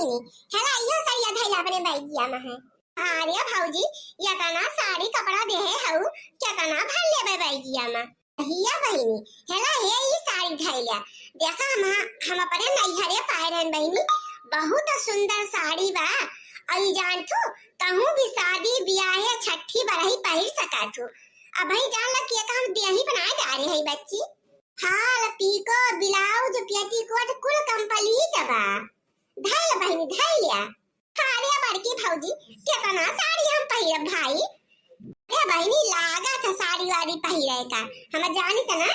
बहिनी हेला इहो सरिया धैला अपने बैगिया में है। अरे भौजी या तना साड़ी कपड़ा दे है हऊ क्या तना भर लेबे बैगिया में हिया बहिनी हेला हे ई साड़ी धैला देखा हम अपने नैहरे पाए रहन बहिनी बहुत सुंदर साड़ी बा आई जान थू कहूं भी शादी ब्याह या छठी बरही पहिर सका थू अब भाई जान लग कि हम देही बनाए जा रहे हैं बच्ची हाल पीको ब्लाउज पेटीकोट कुल कंप्लीट बा धैल बहिनी धैलिया अरे बड़की भौजी कितना साड़ी हम पहिरब भाई अरे बहिनी लागा था साड़ी वाड़ी पहिरे का हम जानी त ना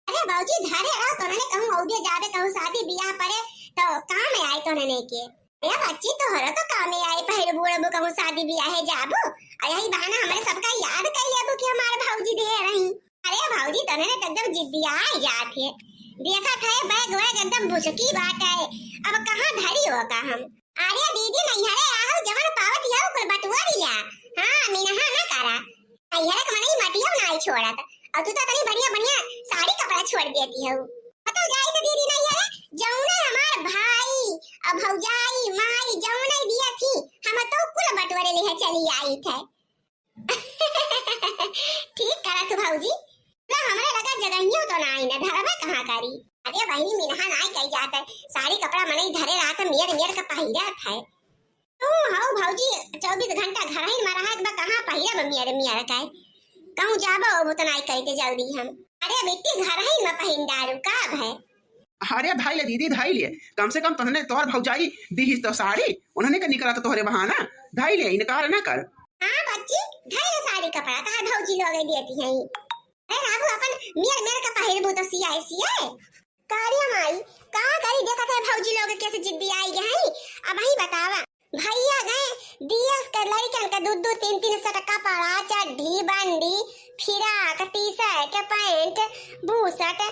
अरे भौजी धरे रहो तो ने कहूं औदे जाबे कहूं शादी ब्याह परे तो काम में आए तो ने के अरे बच्ची तो हरो तो काम में आए पहिर बुड़बो कहूं शादी ब्याह है जाबो आ यही बहाना हमारे सबका याद कर लेबो कि हमारे भौजी दे रही अरे भौजी तने ने एकदम जिद्दिया जात है देखा था बैग वैग एकदम बुसकी बात है अब कहां धरी होगा हम अरे दीदी नैहरे आओ जवन पावत हिया कुल बटुआ दिया हां मीनहा ना करा नैहरे के मने मटियो नाई छोड़त अब तू तो तनी बढ़िया बढ़िया साड़ी कपड़ा छोड़ देती है तो जाई तो दीदी नैहरे जौने हमार भाई अब भौजाई माई जौने दिया थी हम तो कुल बटुरे ले चली आई थे ठीक करा तू भौजी ना हमरे लगा जगहियो तो ना आई ना धरबे कहां करी अरे बहिनी मिनहा नाई कही जात है साड़ी कपड़ा मने धरे रात मेर मेर का पहिरत है तू हाउ भौजी 24 घंटा घर ही में रहा बा कहां पहिरब मेर मेर का कहूं जाबो वो तो नाई कहते जल्दी हम अरे बेटी घर ही में पहिन डारू का है अरे भाई ले दीदी धाई ले कम से कम तुमने तोहर भौजाई दी तो साड़ी उन्होंने का निकला तो तोहरे बहाना धाई ले इनकार ना कर हां बच्ची धाई ले साड़ी कपड़ा तार भौजी लोगे देती हैं अरे बाबू अपन मेर मेर का पहिरबो तो सियाए कार्य माई का करी देखा था भौजी लोग कैसे जिद्दी आई गई अब ही बतावा भैया गए डीएस के लड़कन का दूध दूध 300 टका पड़ा चड्ढी बंडी फिराक टी-शर्ट पैंट बूशर्ट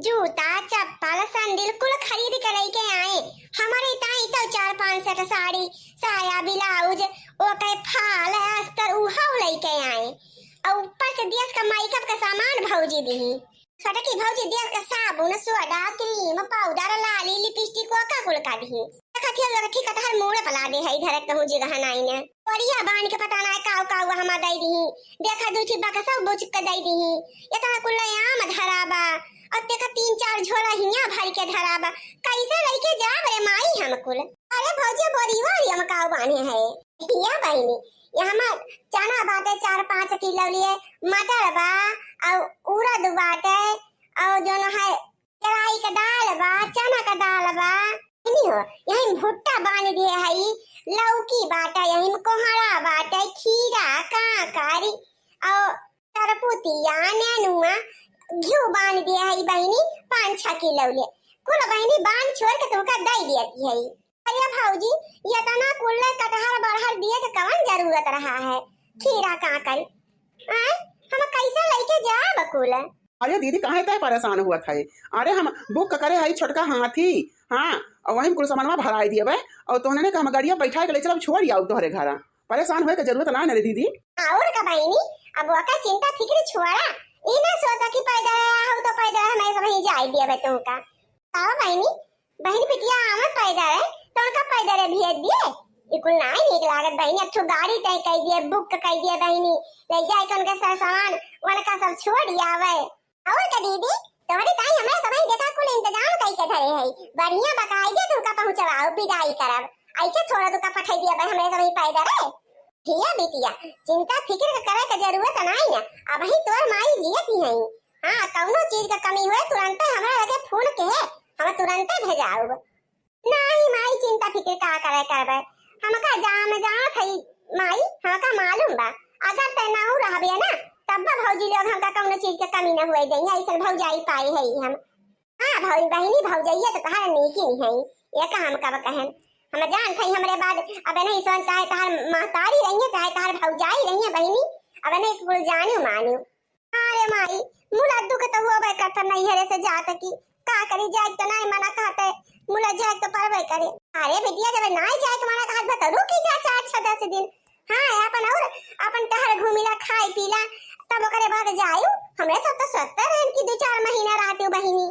जूता चप्पल सैंडल कुल खरीद के लेके आए हमारे ताई तो 4-5 सेट साड़ी साया ब्लाउज ओके फाल अस्तर उहा लेके आए और ऊपर से डीएस का मेकअप का सामान भौजी दी सटकी भौजी दिया का साबुन सोडा क्रीम पाउडर लाली लिपस्टिक का कुल का दी कथिया लग ठीक कटहर मोड़ पला दे है इधर कहूं जगह नाई ने परिया बांध के पता ना काव काव हम दई दी देखा दूठी बा का सब बोच के दई दी इतना कुल आम धराबा और ते का 3-4 झोला हिया भर के धराबा कैसे लेके जा रे माई हम कुल अरे भौजी बोरीवारी हम काव बाने है या बहिनी यहाँ में चना बाटे 4-5 किलो लिए मटर बा और उड़द बाटे और जो न है केराई का दाल बा चना का दाल बा नहीं हो यही भुट्टा बांध दिए है लौकी बाटे यही में कोहड़ा बाटे खीरा काकरी और तरपुतिया नेनुआ घी बांध दिए है बहिनी 5-6 किलो ले कुल बहिनी बांध छोड़ के तुमका दई देती है अरे भौजी ये तना कुल कटहर बरहर दिए के कवन जरूरत रहा है खीरा काकरी हम कैसे लेके जाब कुल अरे दीदी काहे तय परेशान हुआ था अरे हम बुक करे हई छोटका हाथी हां और वही कुल सामानवा भराई दिए बे और तोहने का हम गाड़िया बैठा के ले चलब छोड़ आउ तोहरे घर परेशान होए के जरूरत ना रे दीदी और का बहिनी अब ओका चिंता फिक्र छोड़ा ई ना सोचा कि पैदा हो तो पैदा हमें सब ही जाई दिए बे तुमका आओ बहिनी बहिनी पिटिया आवे पैदा है तो उनका पैदा रे भेज दिए इकुल नाई निक लागत बहिनी अच्छो गाड़ी तय कर दिए बुक कर दिए बहिनी ले जाए के उनका सामान उनका सब छोड़ आवे और का दीदी तोरी ताई हमरा समय देखा कुल इंतजाम कई के धरे है बढ़िया बकाई दे तुमका पहुंचवाओ विदाई करब ऐसे छोड़ तुका पठाई दिए भाई हमरे समय पैदा रे हिया बिटिया चिंता फिक्र करे के जरूरत नहीं है अब ही तोर माई जियती है हां कौनो चीज का कमी हुए तुरंत हमरा लगे फोन के हम तुरंत भेजाओ नहीं माई चिंता फिक्र का करे करबे हमका जाम थई माई हमका मालूम बा अगर तय ना हो रहबे ना तब भौजी लोग हमका कौनो चीज के कमी ना हुए देई ऐसे भौजाई पाई है हम हां भौजी बहिनी भौजाइया तो तहार नीकी नहीं है एक हम का कहन हम जान थई हमरे बाद अब नहीं सोच चाहे तहार महतारी रहिए चाहे तहार भौजाई रहिए बहिनी अब नहीं कुल जानू मानू अरे माई मुला दुख तो होबे करत नहीं हरे से जात की का करी जाए तो नहीं मना कहते मुला जाए तो परवे करे अरे बिटिया जब नहीं जाए तो मना कहत बता रुकी जा 4-10 दिन हां अपन और अपन टहर घूमिला खाई पीला तब करे बाद जायू हमरे सब तो 70 रहन की 2-4 महीना रहते बहिनी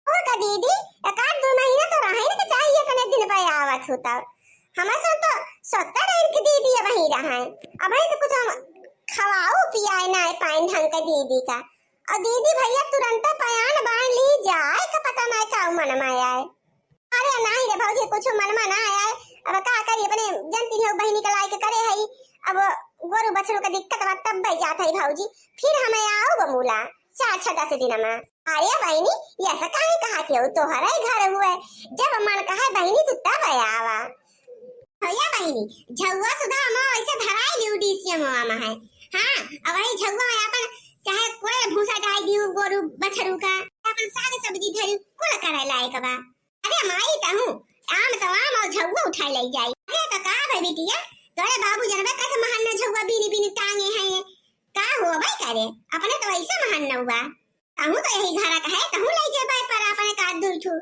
और का दीदी एक आध 2 महीना तो रहे ना चाहिए कने दिन पे आवत करत होता। हमारे साथ तो सत्ता रह के दीदी अब ही रहा है। अब ही तो कुछ हम खवाओ पियाए ना पाइन ढंग का दीदी का। और दीदी भैया तुरंत पयान बांध ली जाए का पता ना का मन में आया है। अरे नहीं रे भौजी कुछ मन में ना आया है। अब का करी अपने जनती है बहनी का लायक करे है। अब गोरु बछरू का दिक्कत बा तब भाई जात है भौजी। फिर हमें आओ बमूला 4-6 दिन में। अरे बहनी ये ऐसा काहे कहा के हो तोहरा ही घर हुआ जब मन कहा बहनी तू तब आवा। भैया बहनी झौवा सुधा हम ऐसे धराई लियो डीसीएम में है। हां अब वही झौवा में अपन चाहे कोई भूसा डाल दियो गोरु बछरू का अपन साग सब्जी धरी कोला करे लायक बा। अरे माई ताहू आम तो आम और झौवा उठा ले जाई। अरे तो का भाई बिटिया तोरे बाबू जनबे कैसे महान ने झौवा बीनी बीनी टांगे हैं का हो भाई करे अपने तो ऐसे महान न हुआ। ताहू तो यही घरा का है ताहू ले जे भाई पर अपने का दूर छू।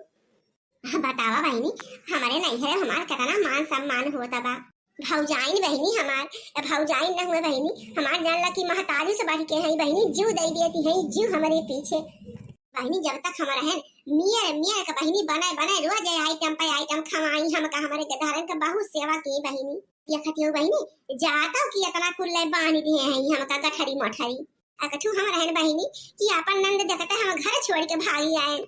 बतावा बहनी हमारे नहीं है हमार कितना मान सम्मान होता बा। भौजाइन बहनी हमार भौजाइन न हुए बहनी हमार जानला की महतारी से बढ़ के है बहनी जीव दे देती है जीव हमारे पीछे। बहनी जब तक हमारा है मियां मियां का बहनी बनाए बनाए रोज आइटम पे आइटम खवाई हम का हमारे गधारन का बहुत सेवा की बहनी। ये खतियो बहनी जाता कि इतना कुल्ले बांध दिए हैं हम का गठरी मठरी अकठू हम रहन बहनी कि अपन नंद देखते हम घर छोड़ के भागी आए।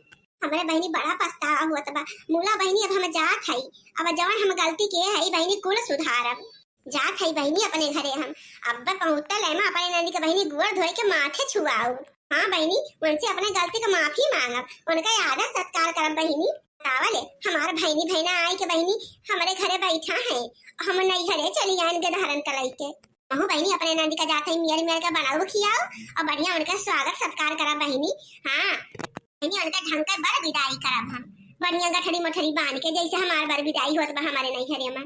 हमारे बहनी बड़ा पछतावा हुआ तबा मूला बहनी अब हम जात है। अब जवन हम गलती के है बहनी कुल सुधारब जात है बहनी अपने घरे हम अब पहुंचता ले मैं अपने नंदी के बहनी गोड़ धोए के माथे छुआऊ। हाँ बहनी उनसे अपने गलती का माफी मांगब उनका आदर सत्कार करब बहनी। बतावले हमारे बहनी बहना आई के बहनी हमारे घरे बैठा है हम नहीं घरे चली जाए गधारन का लइके। कहूँ बहनी अपने नंदी का जाते ही मेरे का बनाओ खियाओ और बढ़िया उनका स्वागत सत्कार करा बहनी। हाँ बहनी उनका ढंग का बर विदाई करब हम बढ़िया गठरी मठरी बांध के जैसे हमारे बर विदाई होत बा हमारे नहीं घरे में।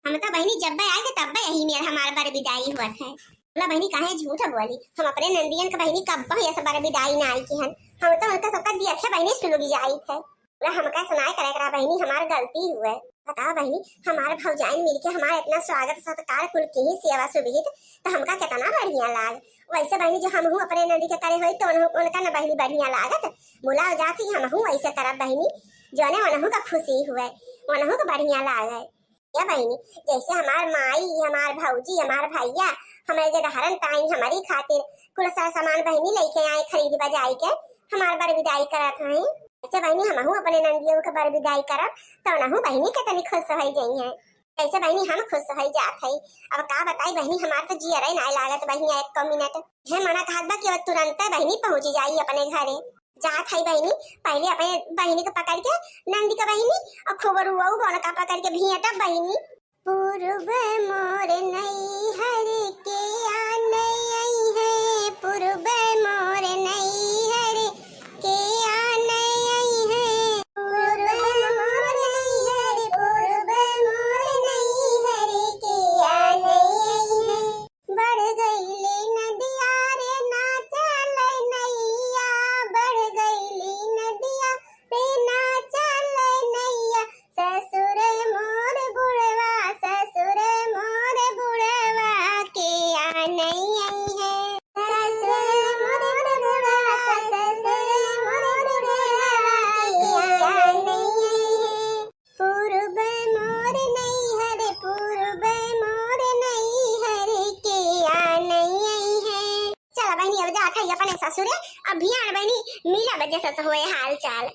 हम तो बहनी जब आए तब यही मेरा हमारे बर विदाई हुआ है। बोला बहनी काहे झूठ बोली हम अपने नंदियन का बहनी कब ऐसा बर विदाई ना आई की हन हम तो उनका सबका देखे बहनी सुलग जाई थे। बोला हमका सुनाए करे करा बहनी हमारी गलती हुए। बताओ बहनी हमारे भौजाइन मिलके हमारा इतना स्वागत सत्कार कुल की ही सेवा सुविहित तो हमका कितना बढ़िया लाग। वैसे बहनी जो हम अपने नंदी के करे हुई तो उनका न बहनी बढ़िया लागत बुला जाती हम ऐसे करब बहनी जो ने उनहु का खुशी हुए उनहु का बढ़िया लागे। या बहनी जैसे हमार माई हमार भौजी हमार भैया हमारे गधारन ताई हमारी खातिर कुल सामान बहनी लेके आए खरीद बजाई के हमार बर विदाई करत हैं। ऐसे बहनी हम अपने नंदियों के बर विदाई करब तो नहु बहनी के तनी खुश हो जाई है। ऐसे बहनी हम खुश हो जात है। अब का बताई बहनी हमार तो जियरे ना लागत बहनी 1 मिनट है मना कहत बा कि तुरंत बहनी पहुंच जाई अपने घरे जात है बहनी। पहले अपने बहनी को पकड़ के नंदी का बहनी और खूब रुआऊ बोन का पकड़ के भेंट बहनी। पूर्व मोर नई हर के आने आई है पूर्व मोर नई हर के आने आई है पूर्व मोर नई हर पूर्व मोर नई हर के आने आई है। बढ़ गईले नदिया रे ना चले नैया बढ़ गईली नदिया रे ना चले नैया ससुर मोर बुढ़वा ससुर मोर बुढ़वा के आने आई है ससुर मोर बुढ़वा ससुर मोर बुढ़वा के आने आई है। पूर्व मोर नैहर पूर्व मोर नैहर के आने आई है। चला बहनी अब जात है अपने ससुरे अब भियान बहनी मिला बजे से होए हाल चाल।